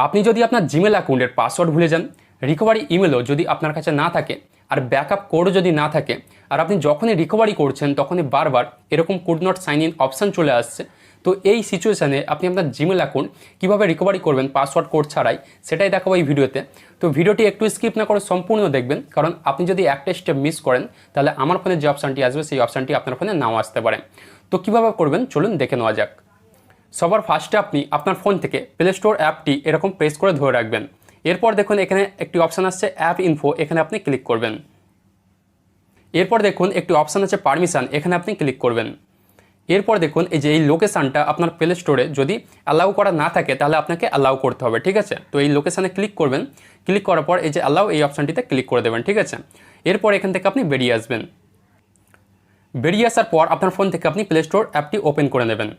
আপনি যদি আপনার জিমেল অ্যাকাউন্টের পাসওয়ার্ড ভুলে যান, রিকভারি ইমেলও যদি আপনার কাছে না থাকে, আর ব্যাকআপ কোডও যদি না থাকে, আর আপনি যখনই রিকভারি করছেন তখনই বারবার এরকম could not sign in option চলে আসছে, তো এই সিচুয়েশানে আপনি আপনার জিমেল অ্যাকাউন্ট কীভাবে রিকভারি করবেন পাসওয়ার্ড কোড ছাড়াই, সেটাই দেখাবো এই ভিডিওতে। তো ভিডিওটি একটু স্কিপ না করে সম্পূর্ণ দেখবেন, কারণ আপনি যদি একটা স্টেপ মিস করেন তাহলে আমার ফোনে যে অপশানটি আসবে সেই অপশানটি আপনার ফোনে নাও আসতে পারে। তো কীভাবে করবেন চলুন দেখে নেওয়া যাক। সবার ফার্স্টে আপনি আপনার ফোন থেকে প্লে স্টোর অ্যাপটি এরকম প্রেস করে ধরে রাখবেন। এরপর দেখুন এখানে একটি অপশান আসছে অ্যাপ ইনফো, এখানে আপনি ক্লিক করবেন। এরপর দেখুন একটি অপশান আছে পারমিশন, এখানে আপনি ক্লিক করবেন। এরপর দেখুন এই যে এই লোকেশানটা আপনার প্লে স্টোরে যদি অ্যালাউ করা না থাকে তাহলে আপনাকে অ্যালাউ করতে হবে, ঠিক আছে। তো এই লোকেশানে ক্লিক করবেন, ক্লিক করার পর এই যে অ্যালাউ এই অপশানটিতে ক্লিক করে দেবেন, ঠিক আছে। এরপর এখান থেকে আপনি বেরিয়ে আসবেন। বেরিয়ে আসার পর আপনার ফোন থেকে আপনি প্লে স্টোর অ্যাপটি ওপেন করে নেবেন।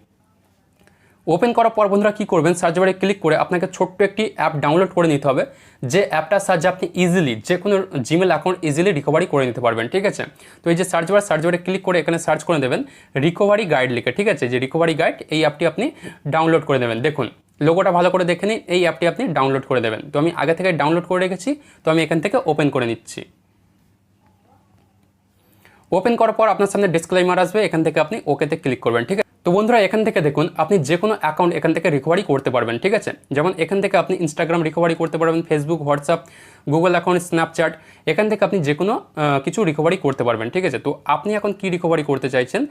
ওপেন করার পর বন্ধুরা কী করবেন, সার্চ বারে ক্লিক করে আপনাকে ছোট্ট একটি অ্যাপ ডাউনলোড করে নিতে হবে, যে অ্যাপটার সাহায্যে আপনি ইজিলি যে কোনো জিমেল অ্যাকাউন্ট ইজিলি রিকভারি করে নিতে পারবেন, ঠিক আছে। তো এই যে সার্চ বারে ক্লিক করে এখানে সার্চ করে দেবেন রিকভারি গাইড লিখে, ঠিক আছে। যে রিকভারি গাইড এই অ্যাপটি আপনি ডাউনলোড করে নেবেন। দেখুন লোগোটা ভালো করে দেখে নিন, এই অ্যাপটি আপনি ডাউনলোড করে দেবেন। তো আমি আগে থেকে ডাউনলোড করে রেখেছি, তো আমি এখান থেকে ওপেন করে নিচ্ছি। ওপেন করার পর আপনার সামনে ডিসক্লেইমার আসবে, এখান থেকে আপনি ওকেতে ক্লিক করবেন, ঠিক আছে। তো বন্ধুরা এখান থেকে দেখুন আপনি যে কোনো অ্যাকাউন্ট এখান থেকে রিকভারি করতে পারবেন, ঠিক আছে। যেমন এখান থেকে আপনি ইনস্টাগ্রাম রিকভারি করতে পারবেন, Facebook, WhatsApp, Google account, Snapchat, এখান থেকে আপনি যে কোনো কিছু রিকভারি করতে পারবেন, ঠিক আছে। তো আপনি এখন কি রিকভারি করতে চাইছেন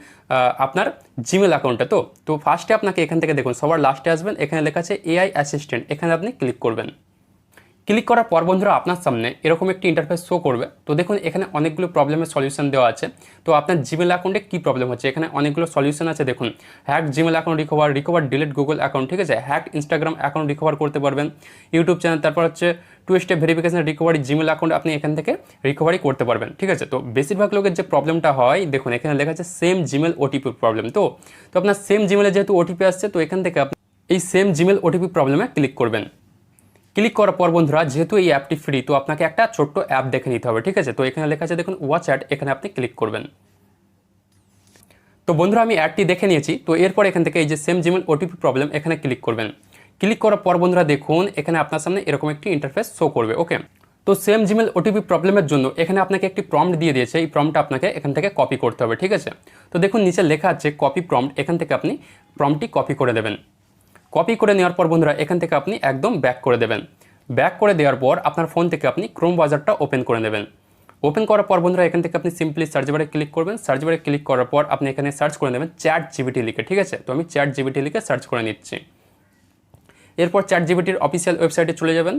আপনার জিমেল অ্যাকাউন্টে। তো ফার্স্টে আপনাকে এখান থেকে দেখুন সবার লাস্টে আসবেন, এখানে লেখা আছে এআই অ্যাসিস্ট্যান্ট, এখানে আপনি ক্লিক করবেন। ক্লিক করার পর বন্ধুরা আপনার সামনে এরকম একটি ইন্টারফেস শো করবে। তো দেখুন এখানে অনেকগুলো প্রবলেমের সলিউশন দেওয়া আছে। তো আপনার জিমেল অ্যাকাউন্টে কী প্রবলেম হচ্ছে, এখানে অনেকগুলো সলিউশন আছে। দেখুন hack Gmail account recover delete Google account, ঠিক আছে। হ্যাক ইনস্টাগ্রাম অ্যাকাউন্ট রিকভার করতে পারবেন, ইউটিউব চ্যানেল, তারপর হচ্ছে 2 step verification recovery Gmail account আপনি এখান থেকে রিকভারি করতে পারবেন, ঠিক আছে। তো বেশিরভাগ লোকের যে প্রবলেমটা হয় দেখুন এখানে লেখা আছে সেম জিমেল ওটিপি প্রবলেম। তো আপনার সেম জিমেলে যেহেতু ওটিপি আসছে, তো এখান থেকে আপনি এই সেম জিমেল ওটিপি প্রবলেমে ক্লিক করবেন। ক্লিক করার পর বন্ধুরা যেহেতু এই অ্যাপটি ফ্রি, তো আপনাকে একটা ছোট্ট অ্যাপ দেখে নিতে হবে, ঠিক আছে। তো এখানে লেখা আছে দেখুন ওয়াচ অ্যাড, এখানে আপনি ক্লিক করবেন। তো বন্ধুরা আমি অ্যাডটি দেখে নিয়েছি। তো এরপর এখান থেকে এই যে সেম জিমেল ওটিপি প্রবলেম এখানে ক্লিক করবেন। ক্লিক করার পর বন্ধুরা দেখুন এখানে আপনার সামনে এরকম একটি ইন্টারফেস শো করবে, ওকে। তো সেম জিমেল ওটিপি প্রবলেমের জন্য এখানে আপনাকে একটি প্রম্পট দিয়ে দিয়েছে, এই প্রম্পটটা আপনাকে এখান থেকে কপি করতে হবে, ঠিক আছে। তো দেখুন নিচে লেখা আছে কপি প্রম্পট, এখান থেকে আপনি প্রম্পটটি কপি করে দেবেন। কপি করে নেওয়ার পর বন্ধুরা এখান থেকে আপনি একদম ব্যাক করে দেবেন। ব্যাক করে দেওয়ার পর আপনার ফোন থেকে আপনি ক্রোম ব্রাউজারটা ওপেন করে নেবেন। ওপেন করার পর বন্ধুরা এখান থেকে আপনি সিম্পলি সার্চ বারে ক্লিক করবেন। সার্চ বারে ক্লিক করার পর আপনি এখানে সার্চ করে নেবেন চ্যাট জিপিটি লিখে, ঠিক আছে। তো আমি চ্যাট জিপিটি লিখে সার্চ করে নিচ্ছি। এরপর চ্যাট জিপিটির অফিসিয়াল ওয়েবসাইটে চলে যাবেন।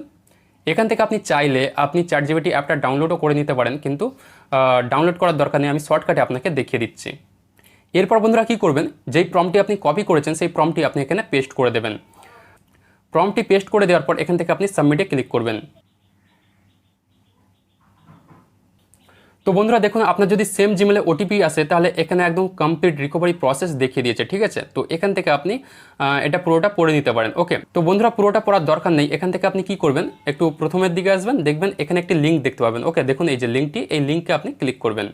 এখান থেকে আপনি চাইলে আপনি চ্যাট জিপিটি অ্যাপটা ডাউনলোডও করে নিতে পারেন, কিন্তু ডাউনলোড করার দরকার নেই, আমি শর্টকাটে আপনাকে দেখিয়ে দিচ্ছি। এরপর বন্ধুরা কী করবেন, যেই প্রম্পটটি আপনি কপি করেছেন সেই প্রম্পটটি আপনি এখানে পেস্ট করে দেবেন। প্রম্পটটি পেস্ট করে দেওয়ার পর এখান থেকে আপনি সাবমিটে ক্লিক করবেন। তো বন্ধুরা দেখুন আপনার যদি সেম জিমেলে ওটিপি আসে তাহলে এখানে একদম কমপ্লিট রিকভারি প্রসেস দেখিয়ে দিয়েছে, ঠিক আছে। তো এখান থেকে আপনি এটা পুরোটা পড়ে নিতে পারেন, ওকে। তো বন্ধুরা পুরোটা পড়ার দরকার নেই, এখান থেকে আপনি কি করবেন একটু প্রথমের দিকে আসবেন, দেখবেন এখানে একটি লিঙ্ক দেখতে পাবেন, ওকে। দেখুন এই যে লিঙ্কটি, এই লিঙ্কে আপনি ক্লিক করবেন।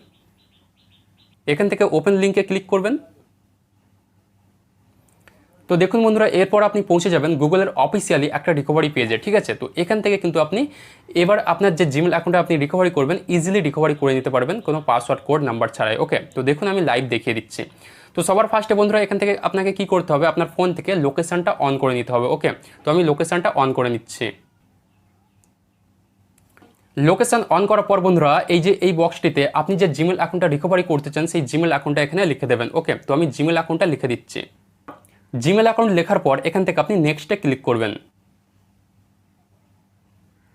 এখান থেকে ওপেন লিঙ্কে ক্লিক করবেন। তো দেখুন বন্ধুরা এরপর আপনি পৌঁছে যাবেন গুগলের অফিসিয়ালি একটা রিকভারি পেজে, ঠিক আছে। তো এখান থেকে কিন্তু আপনি এবার আপনার যে জিমেল অ্যাকাউন্টে আপনি রিকভারি করবেন ইজিলি রিকভারি করে নিতে পারবেন কোনো পাসওয়ার্ড কোড নাম্বার ছাড়াই, ওকে। তো দেখুন আমি লাইভ দেখিয়ে দিচ্ছি। তো সবার ফার্স্টে বন্ধুরা এখান থেকে আপনাকে কি করতে হবে, আপনার ফোন থেকে লোকেশনটা অন করে নিতে হবে, ওকে। তো আমি লোকেশনটা অন করে নিচ্ছি। লোকেশন অন করার পর বন্ধুরা এই যে এই বক্সটিতে আপনি যে জিমেল অ্যাকাউন্টটা রিকভারি করতে চান সেই জিমেল অ্যাকাউন্টটা এখানে লিখে দেবেন, ওকে। তো আমি জিমেল অ্যাকাউন্টটা লিখে দিচ্ছি। জিমেল অ্যাকাউন্ট লেখার পর এখান থেকে আপনি নেক্সটে ক্লিক করবেন।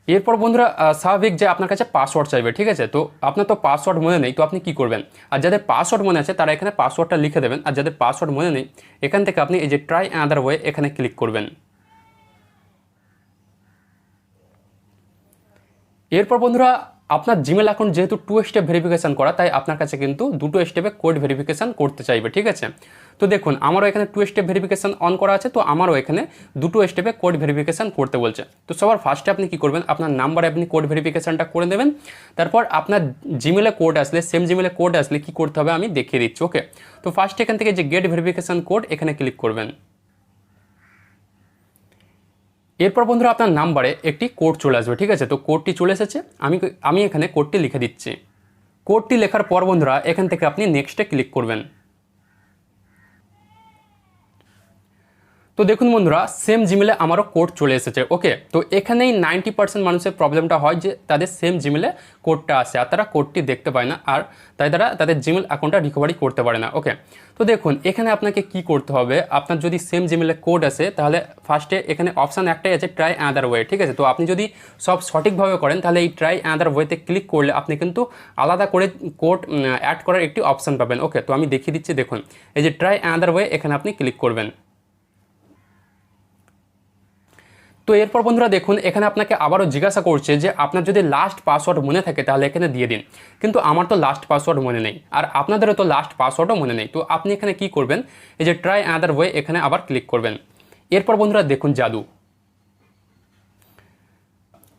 এরপর বন্ধুরা স্বাভাবিক যে আপনার কাছে পাসওয়ার্ড চাইবে, ঠিক আছে। তো আপনার তো পাসওয়ার্ড মনে নেই, তো আপনি কি করবেন, আর যাদের পাসওয়ার্ড মনে আছে তারা এখানে পাসওয়ার্ডটা লিখে দেবেন, আর যাদের পাসওয়ার্ড মনে নেই এখান থেকে আপনি এই যে ট্রাই অ্যানাদার ওয়ে এখানে ক্লিক করবেন। এরপর বন্ধুরা আপনার জিমেল অ্যাকাউন্ট যেহেতু 2 স্টেপ ভেরিফিকেশান করা, তাই আপনার কাছে কিন্তু 2টো স্টেপে কোড ভেরিফিকেশান করতে চাইবে, ঠিক আছে। তো দেখুন আমারও এখানে 2 স্টেপ ভেরিফিকেশান অন করা আছে, তো আমারও এখানে 2টো স্টেপে কোড ভেরিফিকেশান করতে বলছে। তো সবার ফার্স্টে আপনি কি করবেন, আপনার নাম্বারে আপনি কোড ভেরিফিকেশানটা করে দেবেন। তারপর আপনার জিমেলে কোড আসলে, সেম জিমেলে কোড আসলে কী করতে হবে আমি দেখিয়ে দিচ্ছি, ওকে। তো ফার্স্টে এখান থেকে যে গেট ভেরিফিকেশান কোড এখানে ক্লিক করবেন। এরপর বন্ধুরা আপনার নাম্বারে একটি কোড চলে আসবে, ঠিক আছে। তো কোডটি চলে এসেছে, আমি এখানে কোডটি লিখে দিচ্ছি। কোডটি লেখার পর বন্ধুরা এখান থেকে আপনি নেক্সটে ক্লিক করবেন। তো দেখুন বন্ধুরা সেম জিমেলে আমারও কোড চলে এসেছে। ওকে, তো এখানেই 90% মানুষের প্রবলেমটা হয় যে তাদের সেম জিমেলে কোডটা আসে আর তারা কোডটি দেখতে পায় না, আর তাই তারা তাদের জিমেল অ্যাকাউন্টটা রিকভারি করতে পারে না। ওকে, তো দেখুন এখানে আপনাকে কি করতে হবে, আপনার যদি সেম জিমেলে কোড আসে তাহলে ফার্স্টে এখানে অপশান একটাই আছে, ট্রাই অ্যানাদার ওয়ে, ঠিক আছে। তো আপনি যদি সব সঠিকভাবে করেন তাহলে এই ট্রাই অ্যানাদার ওয়েতে ক্লিক করলে আপনি কিন্তু আলাদা করে কোড অ্যাড করার একটি অপশান পাবেন। ওকে, তো আমি দেখিয়ে দিচ্ছি, দেখুন এই যে ট্রাই অ্যানাদার ওয়ে, এখানে আপনি ক্লিক করবেন। তো এরপর বন্ধুরা দেখুন এখানে আপনাকে আবারও জিজ্ঞাসা করছে যে আপনার যদি লাস্ট পাসওয়ার্ড মনে থাকে তাহলে এখানে দিয়ে দিন, কিন্তু আমার তো লাস্ট পাসওয়ার্ড মনে নেই আর আপনাদেরও তো লাস্ট পাসওয়ার্ডও মনে নেই। তো আপনি এখানে কি করবেন, এই যে ট্রাই অ্যানাদার ওয়ে এখানে আবার ক্লিক করবেন। এরপর বন্ধুরা দেখুন জাদু।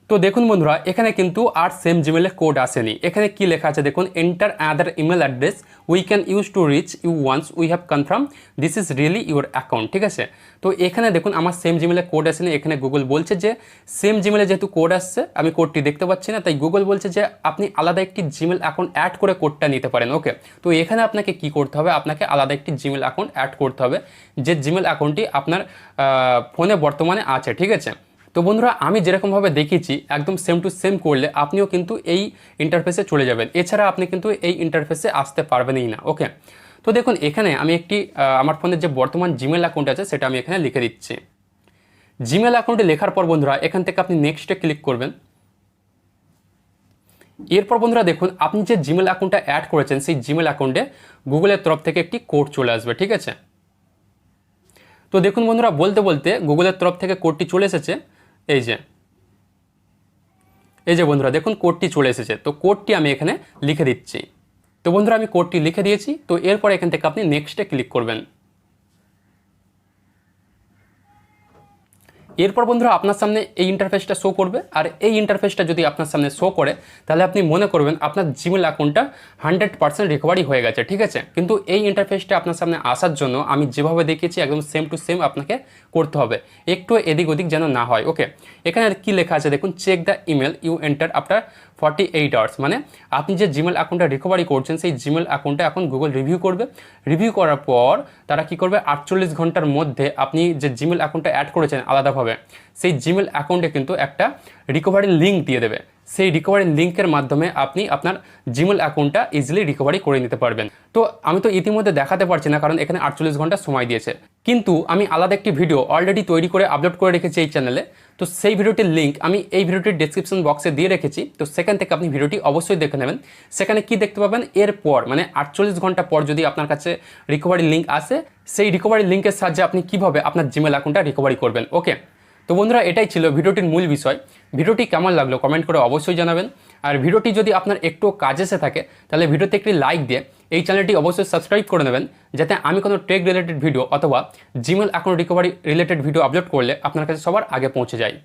তো দেখুন বন্ধুরা এখানে কিন্তু আর সেম জিমেলের কোড আসেনি। এখানে কি লেখা আছে দেখুন, enter another email address we can use to reach you once we have confirm this is really your account, ঠিক আছে। তো এখানে দেখুন আমার সেম জিমেলের কোড আসেনি। এখানে গুগল বলছে যে সেম জিমেলে যেহেতু কোড আসছে আমি কোডটি দেখতে পাচ্ছি না, তাই গুগল বলছে যে আপনি আলাদা একটি জিমেল অ্যাকাউন্ট অ্যাড করে কোডটা নিতে পারেন। ওকে, তো এখানে আপনাকে কি করতে হবে, আপনাকে আলাদা একটি জিমেল অ্যাকাউন্ট অ্যাড করতে হবে, যে জিমেল অ্যাকাউন্টটি আপনার ফোনে বর্তমানে আছে, ঠিক আছে। তো বন্ধুরা আমি যেরকমভাবে দেখিয়েছি একদম সেম টু সেম করলে আপনিও কিন্তু এই ইন্টারফেসে চলে যাবেন, এছাড়া আপনি কিন্তু এই ইন্টারফেসে আসতে পারবেনই না। ওকে, তো দেখুন এখানে আমি একটি আমার ফোনের যে বর্তমান জিমেল অ্যাকাউন্ট আছে সেটা আমি এখানে লিখে দিচ্ছি। জিমেল অ্যাকাউন্টে লেখার পর বন্ধুরা এখান থেকে আপনি নেক্সটে ক্লিক করবেন। এরপর বন্ধুরা দেখুন আপনি যে জিমেল অ্যাকাউন্টটা অ্যাড করেছেন সেই জিমেল অ্যাকাউন্টে গুগলের তরফ থেকে একটি কোড চলে আসবে, ঠিক আছে। তো দেখুন বন্ধুরা বলতে বলতে গুগলের তরফ থেকে কোডটি চলে এসেছে। এই যে বন্ধুরা দেখুন কোডটি চলে এসেছে। তো কোডটি আমি এখানে লিখে দিচ্ছি। তো বন্ধুরা আমি কোডটি লিখে দিয়েছি। তো এরপর এখান থেকে আপনি নেক্সটে ক্লিক করবেন। এরপর বন্ধুরা আপনার সামনে এই ইন্টারফেসটা শো করবে, আর এই ইন্টারফেসটা যদি আপনার সামনে শো করে তাহলে আপনি মনে করবেন আপনার জিমেল অ্যাকাউন্টটা 100% রিকভারি হয়ে গেছে, ঠিক আছে। কিন্তু এই ইন্টারফেসটা আপনার সামনে আসার জন্য আমি যেভাবে দেখিয়েছি একদম সেম টু সেম আপনাকে করতে হবে, একটু এদিক ওদিক যেন না হয়। ওকে, এখানে কি লেখা আছে দেখুন, check the email you enter after 48 hours, মানে আপনি যে জিমেল অ্যাকাউন্টটা রিকভারি করছেন সেই জিমেল অ্যাকাউন্টটা এখন গুগল রিভিউ করবে। রিভিউ করার পর তারা কি করবে, 48 ঘন্টার মধ্যে আপনি যে জিমেল অ্যাকাউন্টটা অ্যাড করেছেন আলাদাভাবে সেই জিমেল অ্যাকাউন্টে কিন্তু একটা রিকভারি লিঙ্ক দিয়ে দেবে। সেই রিকভারি লিঙ্কের মাধ্যমে আপনি আপনার জিমেল অ্যাকাউন্টটা ইজিলি রিকভারি করে নিতে পারবেন। তো আমি তো ইতিমধ্যে দেখাতে পারছি না কারণ এখানে 48 ঘন্টা সময় দিয়েছে, কিন্তু আমি আলাদা একটি ভিডিও অলরেডি তৈরি করে আপলোড করে রেখেছি এই চ্যানেলে। তো সেই ভিডিওটির লিঙ্ক আমি এই ভিডিওটির ডেসক্রিপশন বক্সে দিয়ে রেখেছি। তো সেখান থেকে আপনি ভিডিওটি অবশ্যই দেখে নেবেন। সেখানে কি দেখতে পাবেন, এরপর মানে 48 ঘন্টা পর যদি আপনার কাছে রিকভারি লিঙ্ক আসে, সেই রিকভারি লিঙ্কের সাহায্যে আপনি কীভাবে আপনার জিমেল অ্যাকাউন্টটা রিকভারি করবেন। ওকে, তো বন্ধুরা এটাই ছিল ভিডিওটির মূল বিষয়। ভিডিওটি কেমন লাগলো কমেন্ট করে অবশ্যই জানাবেন। আর ভিডিওটি যদি আপনার একটু কাজ এসে থাকে তাহলে ভিডিওতে একটি লাইক দিয়ে এই চ্যানেলটি অবশ্যই সাবস্ক্রাইব করে নেবেন, যাতে আমি কোনো টেক রিলেটেড ভিডিও অথবা Gmail account recovery related video upload করলে আপনার কাছে সবার আগে পৌঁছে যায়।